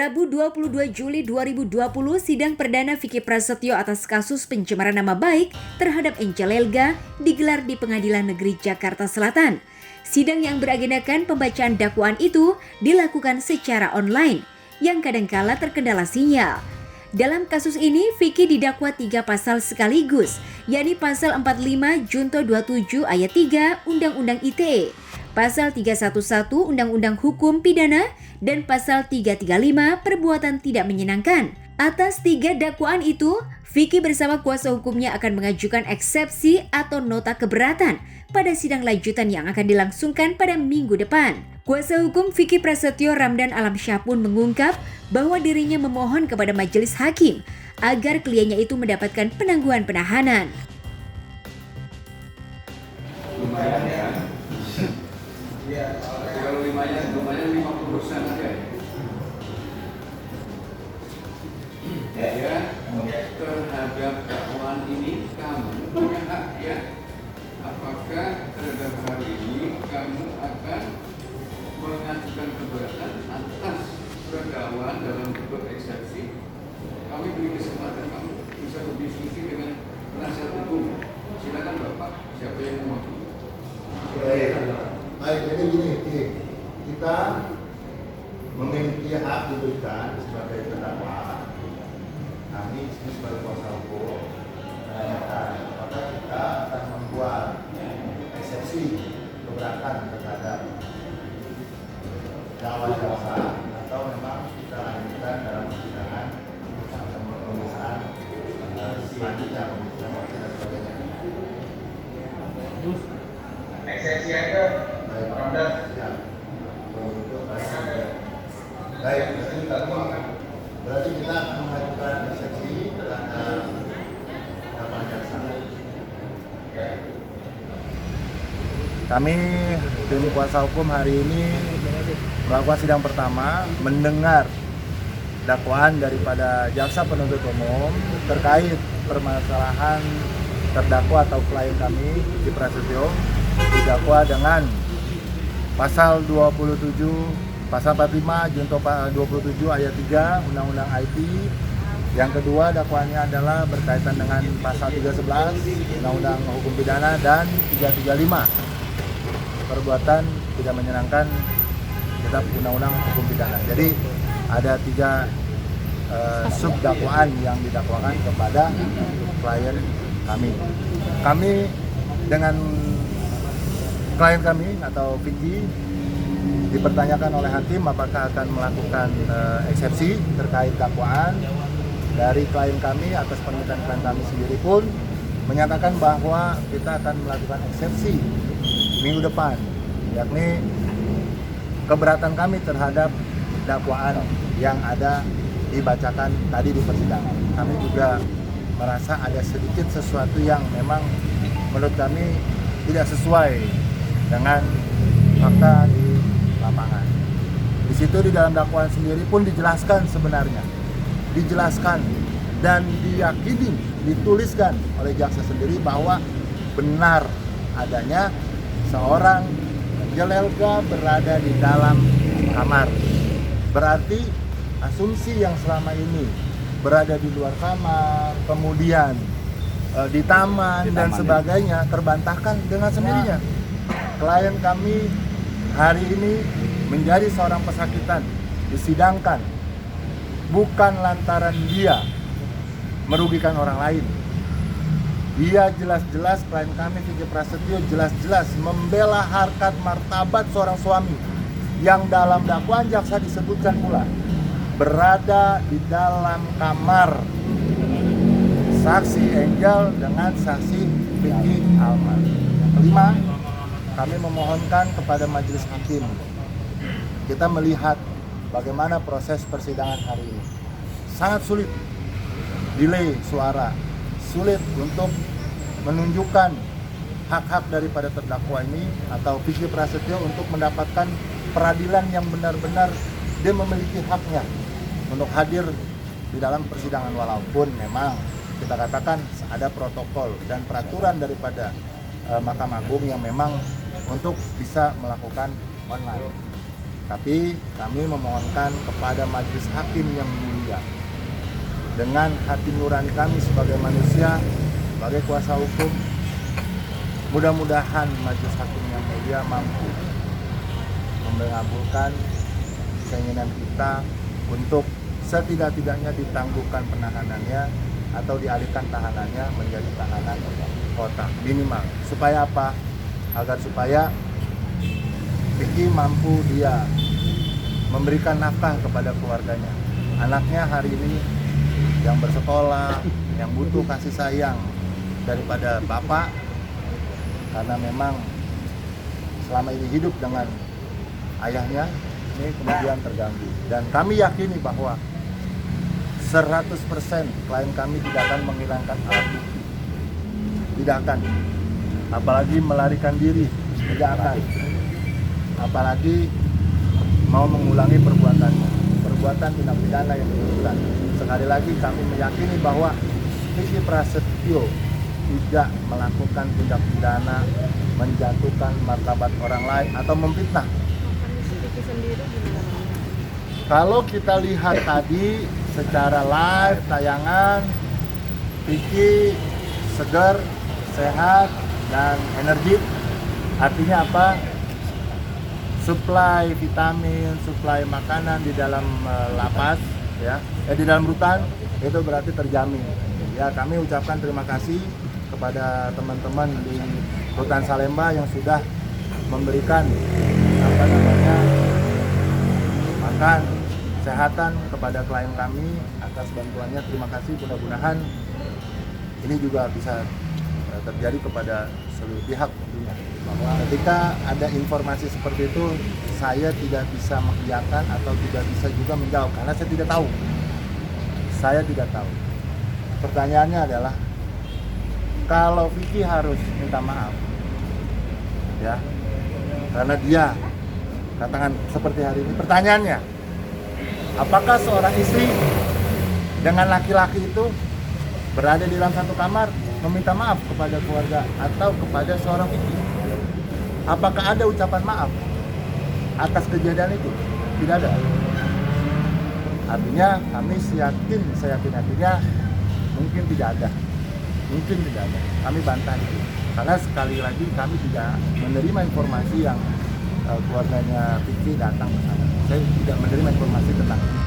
Rabu 22 Juli 2020, sidang perdana Vicky Prasetyo atas kasus pencemaran nama baik terhadap Angel Elga digelar di Pengadilan Negeri Jakarta Selatan. Sidang yang beragendakan pembacaan dakwaan itu dilakukan secara online, yang kadangkala terkendala sinyal. Dalam kasus ini, Vicky didakwa 3 pasal sekaligus, yakni Pasal 45 Junto 27 Ayat 3 Undang-Undang ITE, Pasal 311 Undang-Undang Hukum Pidana, dan Pasal 335 Perbuatan Tidak Menyenangkan. Atas 3 dakwaan itu, Vicky bersama kuasa hukumnya akan mengajukan eksepsi atau nota keberatan pada sidang lanjutan yang akan dilangsungkan pada minggu depan. Kuasa hukum Vicky Prasetyo, Ramdan Alamsyah, pun mengungkap bahwa dirinya memohon kepada majelis hakim agar kliennya itu mendapatkan penangguhan penahanan. Lumayan ya. Iya, kalau lumayan 50% aja. Ya, terhadap dakwaan ini kamu punya hak ya. Apakah terhadap hari ini kamu akan mengajukan keberatan atas surat dakwaan dalam bentuk eksepsi? Kami beri kesempatan kamu bisa berdiskusi dengan penasihat hukum. Silakan Bapak, siapa yang mau? Baik, jadi gini, kita memiliki hak diberikan sebagai terdakwa. Kami sebagai kuasa hukum menanyakan apakah kita akan membuat eksepsi keberatan terhadap dakwaan jaksa atau memang kita lanjutkan dalam persidangan atau pemeriksaan selanjutnya, pemeriksaan dan sebagainya. Eksepsi aja, Ramdan. Ya. Baik, berarti kita akan mengajukan eksepsi terhadap dakwaan jaksa. Kami tim kuasa hukum hari ini melakukan sidang pertama mendengar dakwaan daripada jaksa penuntut umum terkait permasalahan terdakwa atau klien kami Vicky Prasetyo didakwa dengan pasal 27, pasal 45 Junto 27 ayat 3 Undang-Undang IT. Yang kedua dakwaannya adalah berkaitan dengan pasal 311 Undang-Undang Hukum Pidana dan 335 Perbuatan Tidak Menyenangkan Kitab Undang-Undang Hukum Pidana. Jadi ada 3 sub dakwaan yang didakwakan kepada klien kami. Kami dengan klien kami atau Vicky dipertanyakan oleh hakim apakah akan melakukan eksepsi terkait dakwaan. Dari klien kami atas permintaan klien kami sendiri pun menyatakan bahwa kita akan melakukan eksepsi minggu depan, yakni keberatan kami terhadap dakwaan yang ada dibacakan tadi di persidangan. Kami juga merasa ada sedikit sesuatu yang memang menurut kami tidak sesuai dengan fakta di lapangan. Di situ di dalam dakwaan sendiri pun dijelaskan sebenarnya, dijelaskan dan diyakini, dituliskan oleh jaksa sendiri bahwa benar adanya seorang Angel Elga berada di dalam kamar. Berarti asumsi yang selama ini berada di luar kamar, kemudian di taman dan sebagainya terbantahkan dengan sendirinya. Klien kami hari ini menjadi seorang pesakitan, disidangkan bukan lantaran dia merugikan orang lain. Dia jelas-jelas, klien kami Vicky Prasetyo jelas-jelas membela harkat martabat seorang suami yang dalam dakwaan jaksa disebutkan pula berada di dalam kamar saksi Angel dengan saksi Vicky Alman. Yang kelima, kami memohonkan kepada majelis hakim, kita melihat bagaimana proses persidangan hari ini. Sangat sulit, delay suara, sulit untuk menunjukkan hak-hak daripada terdakwa ini atau Vicky Prasetyo untuk mendapatkan peradilan yang benar-benar dia memiliki haknya untuk hadir di dalam persidangan, walaupun memang kita katakan ada protokol dan peraturan daripada Mahkamah Agung yang memang untuk bisa melakukan online. Tapi kami memohonkan kepada majelis hakim yang mulia, dengan hati nurani kami sebagai manusia, sebagai kuasa hukum, mudah-mudahan majelis hakim yang mulia mampu mengabulkan keinginan kita untuk setidak-tidaknya ditangguhkan penahanannya atau dialihkan tahanannya menjadi tahanan kota minimal. Supaya apa? Agar supaya Vicky mampu dia memberikan nafkah kepada keluarganya. Anaknya hari ini yang bersekolah, yang butuh kasih sayang daripada bapak, karena memang selama ini hidup dengan ayahnya, ini kemudian terganggu. Dan kami yakini bahwa 100% klien kami tidak akan menghilangkan alat bukti. Tidak akan. Apalagi melarikan diri, tidak akan. Apalagi mau mengulangi perbuatan tindak pidana yang berulang. Sekali lagi kami meyakini bahwa Vicky Prasetyo tidak melakukan tindak pidana menjatuhkan martabat orang lain atau memfitnah. Kalau kita lihat tadi secara live tayangan, Vicky segar, sehat, dan energi. Artinya apa? Suplai vitamin, suplai makanan di dalam lapas, ya, di dalam rutan itu berarti terjamin. Ya, kami ucapkan terima kasih kepada teman-teman di Rutan Salemba yang sudah memberikan makan, kesehatan kepada klien kami. Atas bantuannya terima kasih. Mudah-mudahan ini juga bisa terjadi kepada seluruh pihak tentunya. Bahwa ketika ada informasi seperti itu, saya tidak bisa mengiyakan atau tidak bisa juga menjawab karena saya tidak tahu. Saya tidak tahu. Pertanyaannya adalah, kalau Vicky harus minta maaf, ya, karena dia katakan seperti hari ini, pertanyaannya, apakah seorang istri dengan laki-laki itu berada di dalam satu kamar meminta maaf kepada keluarga atau kepada seorang Vicky? Apakah ada ucapan maaf atas kejadian itu? Tidak ada. Artinya kami saya yakin mungkin tidak ada. Mungkin tidak ada. Kami bantah itu. Karena sekali lagi kami tidak menerima informasi yang keluarganya Vicky datang ke sana. Saya tidak menerima informasi tentang itu.